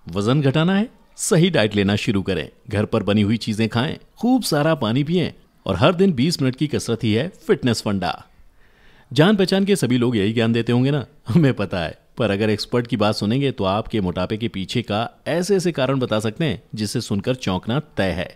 वजन घटाना है? सही डाइट लेना शुरू करें। घर पर बनी हुई चीजें खाएं, खूब सारा पानी पिएं और हर दिन 20 मिनट की कसरत ही है फिटनेस फंडा। जान पहचान के सभी लोग यही ज्ञान देते होंगे ना, हमें पता है, पर अगर एक्सपर्ट की बात सुनेंगे तो आपके मोटापे के पीछे का ऐसे ऐसे कारण बता सकते हैं जिसे सुनकर चौंकना तय है।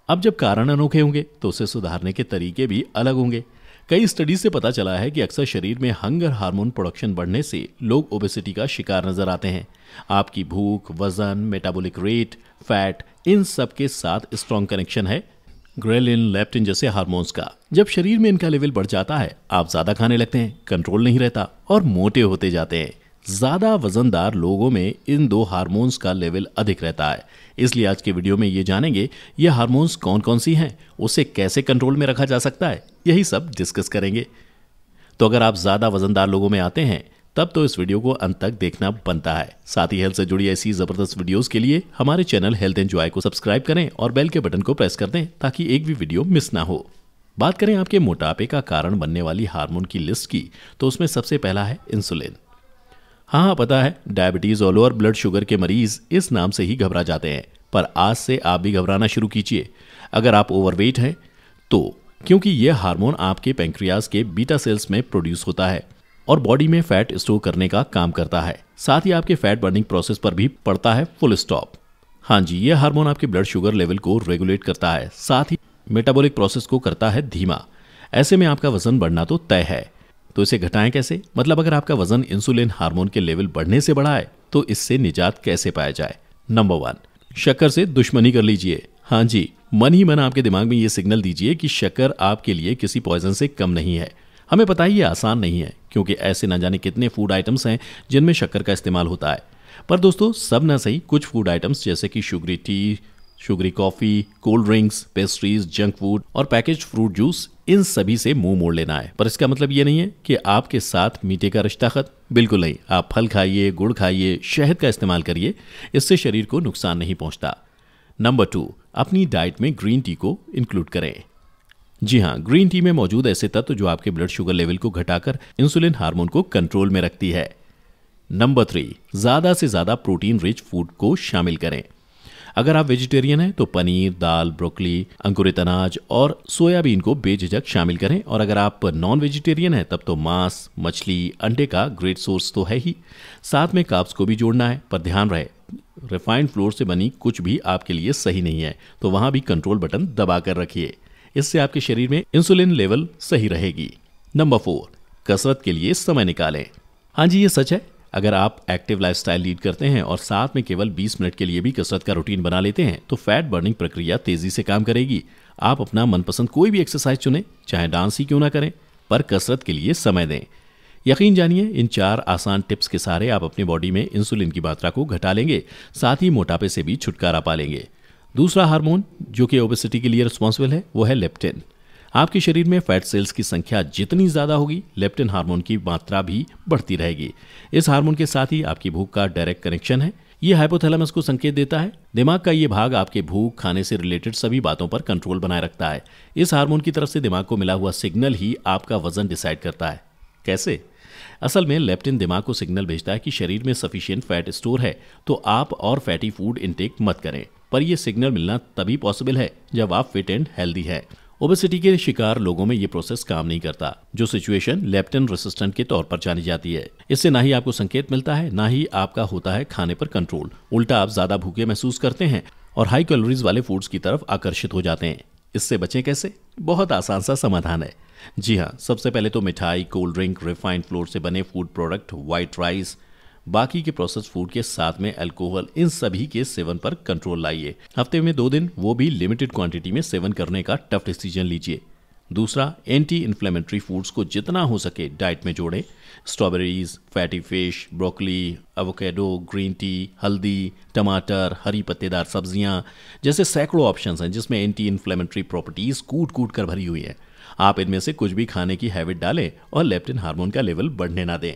अब जब कारण अनोखे होंगे तो उसे सुधारने के तरीके भी अलग होंगे। कई स्टडीज से पता चला है कि अक्सर शरीर में हंगर हार्मोन प्रोडक्शन बढ़ने से लोग ओबेसिटी का शिकार नजर आते हैं। आपकी भूख, वजन, मेटाबॉलिक रेट, फैट, इन सब के साथ स्ट्रॉन्ग कनेक्शन है ग्रेलिन, लेप्टिन जैसे हार्मोन्स का। जब शरीर में इनका लेवल बढ़ जाता है, आप ज्यादा खाने लगते हैं, कंट्रोल नहीं रहता और मोटे होते जाते हैं। ज्यादा वजनदार लोगों में इन दो हार्मोन्स का लेवल अधिक रहता है। इसलिए आज के वीडियो में ये जानेंगे ये हार्मोन्स कौन कौन सी हैं, उसे कैसे कंट्रोल में रखा जा सकता है, यही सब डिस्कस करेंगे। तो अगर आप ज्यादा वजनदार लोगों में आते हैं तब तो इस वीडियो को अंत तक देखना बनता है। साथ ही हेल्थ से जुड़ी ऐसी जबरदस्त वीडियोस के लिए हमारे चैनल हेल्थ एंजॉय को सब्सक्राइब करें और बेल के बटन को प्रेस कर दें ताकि एक भी वीडियो मिस ना हो। बात करें आपके मोटापे का कारण बनने वाली हार्मोन की लिस्ट की, तो उसमें सबसे पहला है इंसुलिन। हाँ, पता है, diabetes all over blood sugar के मरीज इस नाम से ही घबरा जाते हैं, पर आज से आप भी घबराना शुरू कीजिए अगर आप ओवरवेट हैं तो, क्योंकि यह हार्मोन आपके पैंक्रियाज के बीटा सेल्स में प्रोड्यूस होता है और बॉडी में फैट स्टोर करने का काम करता है। साथ ही आपके फैट बर्निंग प्रोसेस पर भी पड़ता है फुल स्टॉप। हाँ जी, यह हार्मोन आपके ब्लड शुगर लेवल को रेगुलेट करता है, साथ ही मेटाबॉलिक प्रोसेस को करता है धीमा। ऐसे में आपका वजन बढ़ना तो तय है। तो इसे घटाएं कैसे? मतलब अगर आपका वजन इंसुलिन हार्मोन के लेवल बढ़ने से बढ़ा है तो इससे निजात कैसे पाया जाए? नंबर 1, शक्कर से दुश्मनी कर लीजिए। हाँ जी, मन ही मन आपके दिमाग में ये सिग्नल दीजिए कि शक्कर आपके लिए किसी पॉइजन से कम नहीं है। हमें पता है ये आसान नहीं है, क्योंकि ऐसे न जाने कितने फूड आइटम्स हैं जिनमें शक्कर का इस्तेमाल होता है। पर दोस्तों, सब ना सही, कुछ फूड आइटम्स जैसे कि sugary T, sugary coffee, cold drinks, pastries, junk food और पैकेज फ्रूट जूस, इन सभी से मुंह मोड़ लेना है। पर इसका मतलब ये नहीं है कि आपके साथ मीठे का रिश्ता खत्म। बिल्कुल नहीं। आप फल खाइए, गुड़ खाइए, शहद का इस्तेमाल करिए, इससे शरीर को नुकसान नहीं पहुंचता। नंबर 2, अपनी डाइट में ग्रीन टी को इंक्लूड करें। जी हाँ, ग्रीन टी में मौजूद ऐसे तत्व जो आपके ब्लड शुगर लेवल को घटाकर इंसुलिन हार्मोन को कंट्रोल में रखती है। नंबर 3, ज्यादा से ज्यादा प्रोटीन रिच फूड को शामिल करें। अगर आप वेजिटेरियन हैं तो पनीर, दाल, ब्रोकली, अंकुरित अनाज और सोयाबीन को बेझिझक शामिल करें, और अगर आप नॉन वेजिटेरियन हैं तब तो मांस, मछली, अंडे का ग्रेट सोर्स तो है ही, साथ में कार्ब्स को भी जोड़ना है। पर ध्यान रहे, रिफाइंड फ्लोर से बनी कुछ भी आपके लिए सही नहीं है, तो वहां भी कंट्रोल बटन दबा कर रखिए। इससे आपके शरीर में इंसुलिन लेवल सही रहेगी। नंबर 4, कसरत के लिए समय निकालें। हाँ जी, ये सच है। अगर आप एक्टिव लाइफस्टाइल लीड करते हैं और साथ में केवल 20 मिनट के लिए भी कसरत का रूटीन बना लेते हैं तो फैट बर्निंग प्रक्रिया तेजी से काम करेगी। आप अपना मनपसंद कोई भी एक्सरसाइज चुनें, चाहे डांस ही क्यों ना करें, पर कसरत के लिए समय दें। यकीन जानिए, इन 4 आसान टिप्स के सहारे आप अपनी बॉडी में इंसुलिन की मात्रा को घटा लेंगे, साथ ही मोटापे से भी छुटकारा पा लेंगे। दूसरा हार्मोन जो कि ओबेसिटी के लिए रिस्पॉन्सिबल है वो है लेप्टिन। आपके शरीर में फैट सेल्स की संख्या जितनी ज्यादा होगी, लेप्टिन हार्मोन की मात्रा भी बढ़ती रहेगी। इस हार्मोन के साथ ही आपकी भूख का डायरेक्ट कनेक्शन है। ये हाइपोथैलेमस को संकेत देता है। दिमाग का ये भाग आपके भूख, खाने से रिलेटेड सभी बातों पर कंट्रोल बनाए रखता है। इस हार्मोन की तरफ से दिमाग को मिला हुआ सिग्नल ही आपका वजन डिसाइड करता है। कैसे? असल में लेप्टिन दिमाग को सिग्नल भेजता है कि शरीर में सफिशिएंट फैट स्टोर है, तो आप और फैटी फूड इनटेक मत करें। पर यह सिग्नल मिलना तभी पॉसिबल है जब आप फिट एंड हेल्दी है। ओबेसिटी के शिकार लोगों में ये प्रोसेस काम नहीं करता, जो सिचुएशन लेप्टिन रेसिस्टेंट के तौर पर जानी जाती है। इससे ना ही आपको संकेत मिलता है, ना ही आपका होता है खाने पर कंट्रोल। उल्टा आप ज्यादा भूखे महसूस करते हैं और हाई कैलोरीज वाले फूड्स की तरफ आकर्षित हो जाते हैं। इससे बचें कैसे? बहुत आसान सा समाधान है। जी हाँ, सबसे पहले तो मिठाई, कोल्ड ड्रिंक, रिफाइंड फ्लोर से बने फूड प्रोडक्ट, व्हाइट राइस, बाकी के प्रोसेस फूड के साथ में अल्कोहल, इन सभी के सेवन पर कंट्रोल लाइए। हफ्ते में 2 दिन, वो भी लिमिटेड क्वांटिटी में सेवन करने का टफ डिसीजन लीजिए। दूसरा, एंटी इन्फ्लेमेटरी फूड्स को जितना हो सके डाइट में जोड़ें। Strawberries, fatty fish, broccoli, avocado, green tea, हल्दी, टमाटर, हरी पत्तेदार सब्जियां जैसे सैकड़ों ऑप्शंस हैं जिसमें एंटी इन्फ्लेमेटरी प्रॉपर्टीज कूट कूट कर भरी हुई है। आप इनमें से कुछ भी खाने की हैबिट डालें और लेप्टिन हार्मोन का लेवल बढ़ने ना दें।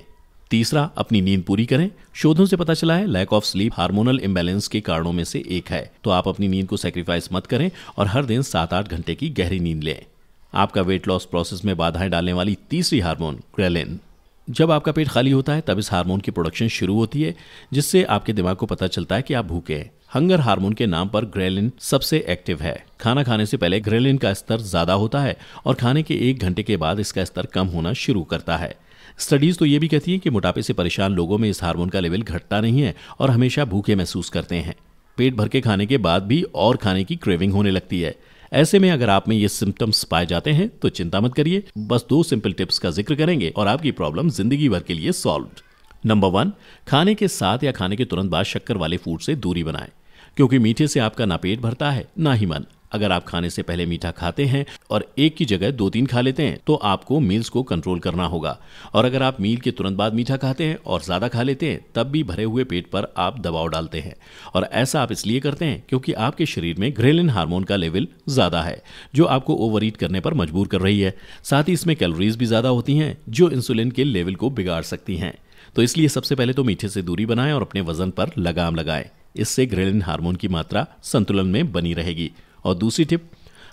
तीसरा, अपनी नींद पूरी करें। शोधों से पता चला है lack of sleep hormonal imbalance के कारणों में से एक है, तो आप अपनी नींद को सैक्रिफाइस मत करें और हर दिन 7-8 घंटे की गहरी नींद लें। आपका वेट लॉस प्रोसेस में बाधाएं डालने वाली तीसरी हार्मोन ग्रेलिन। जब आपका पेट खाली होता है तब इस हार्मोन की प्रोडक्शन शुरू होती है, जिससे आपके दिमाग को पता चलता है कि आप भूखे हैं। हंगर हार्मोन के नाम पर ग्रेलिन सबसे एक्टिव है। खाना खाने से पहले ग्रेलिन का स्तर ज्यादा होता है और खाने के 1 घंटे के बाद इसका स्तर कम होना शुरू करता है। स्टडीज तो ये भी कहती हैं कि मोटापे से परेशान लोगों में इस हार्मोन का लेवल घटता नहीं है और हमेशा भूखे महसूस करते हैं। पेट भर के खाने के बाद भी और खाने की क्रेविंग होने लगती है। ऐसे में अगर आप में ये सिम्टम्स पाए जाते हैं तो चिंता मत करिए, बस 2 सिंपल टिप्स का जिक्र करेंगे और आपकी प्रॉब्लम जिंदगी भर के लिए सॉल्व्ड। नंबर 1, खाने के साथ या खाने के तुरंत बाद शक्कर वाले फूड से दूरी बनाएं, क्योंकि मीठे से आपका ना पेट भरता है ना ही मन। अगर आप खाने से पहले मीठा खाते हैं और एक की जगह 2-3 खा लेते हैं तो आपको मील्स को कंट्रोल करना होगा। और अगर आप मील के तुरंत बाद मीठा खाते हैं और ज़्यादा खा लेते हैं तब भी भरे हुए पेट पर आप दबाव डालते हैं। और ऐसा आप इसलिए करते हैं क्योंकि आपके शरीर में ग्रेलिन हार्मोन का लेवल ज़्यादा है, जो आपको ओवर ईट करने पर मजबूर कर रही है। साथ ही इसमें कैलोरीज भी ज़्यादा होती हैं जो इंसुलिन के लेवल को बिगाड़ सकती हैं। तो इसलिए सबसे पहले तो मीठे से दूरी बनाएं और अपने वजन पर लगाम लगाएं। इससे ग्रेलिन हार्मोन की मात्रा संतुलन में बनी रहेगी। और दूसरी टिप,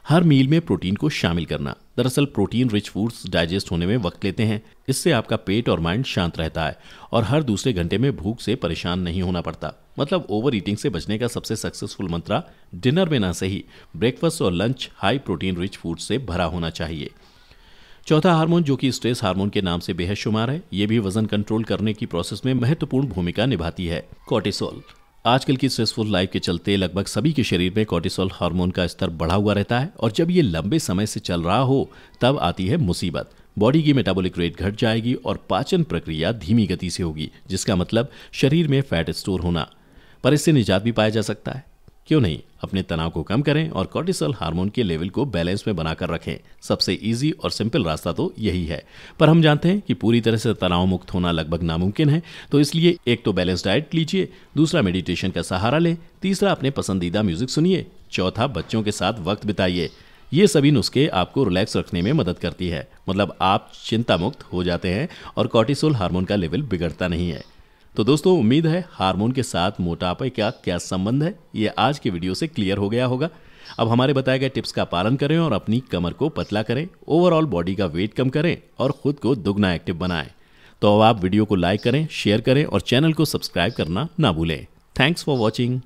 हर मील में प्रोटीन को शामिल करना। दरअसल प्रोटीन रिच फूड्स डाइजेस्ट होने में वक्त लेते हैं। इससे आपका पेट और माइंड शांत रहता है और हर दूसरे घंटे में भूख से परेशान नहीं होना पड़ता। मतलब ओवर ईटिंग से बचने का सबसे सक्सेसफुल मंत्र डिनर में ना सही, ब्रेकफास्ट और lunch high protein rich food से भरा होना चाहिए। चौथा हार्मोन, जो कि स्ट्रेस हार्मोन के नाम से बेहद शुमार है, ये भी वजन कंट्रोल करने की प्रोसेस में महत्वपूर्ण भूमिका निभाती है, कॉर्टिसोल। आजकल की स्ट्रेसफुल लाइफ के चलते लगभग सभी के शरीर में कॉर्टिसोल हार्मोन का स्तर बढ़ा हुआ रहता है और जब ये लंबे समय से चल रहा हो तब आती है मुसीबत। बॉडी की मेटाबॉलिक रेट घट जाएगी और पाचन प्रक्रिया धीमी गति से होगी, जिसका मतलब शरीर में फैट स्टोर होना। पर इससे निजात भी पाया जा सकता है। क्यों नहीं, अपने तनाव को कम करें और कॉर्टिसोल हार्मोन के लेवल को बैलेंस में बनाकर रखें। सबसे इजी और सिंपल रास्ता तो यही है, पर हम जानते हैं कि पूरी तरह से तनाव मुक्त होना लगभग नामुमकिन है। तो इसलिए एक तो बैलेंस डाइट लीजिए, दूसरा मेडिटेशन का सहारा लें, तीसरा अपने पसंदीदा म्यूजिक सुनिए, चौथा बच्चों के साथ वक्त बिताइए। ये सभी नुस्खे आपको रिलैक्स रखने में मदद करती है। मतलब आप चिंता मुक्त हो जाते हैं और कॉर्टिसोल हार्मोन का लेवल बिगड़ता नहीं है। तो दोस्तों, उम्मीद है हार्मोन के साथ मोटापे का क्या संबंध है ये आज के वीडियो से क्लियर हो गया होगा। अब हमारे बताए गए टिप्स का पालन करें और अपनी कमर को पतला करें, ओवरऑल बॉडी का वेट कम करें और खुद को दुगना एक्टिव बनाएं। तो अब आप वीडियो को लाइक करें, शेयर करें और चैनल को सब्सक्राइब करना ना भूलें। Thanks for watching.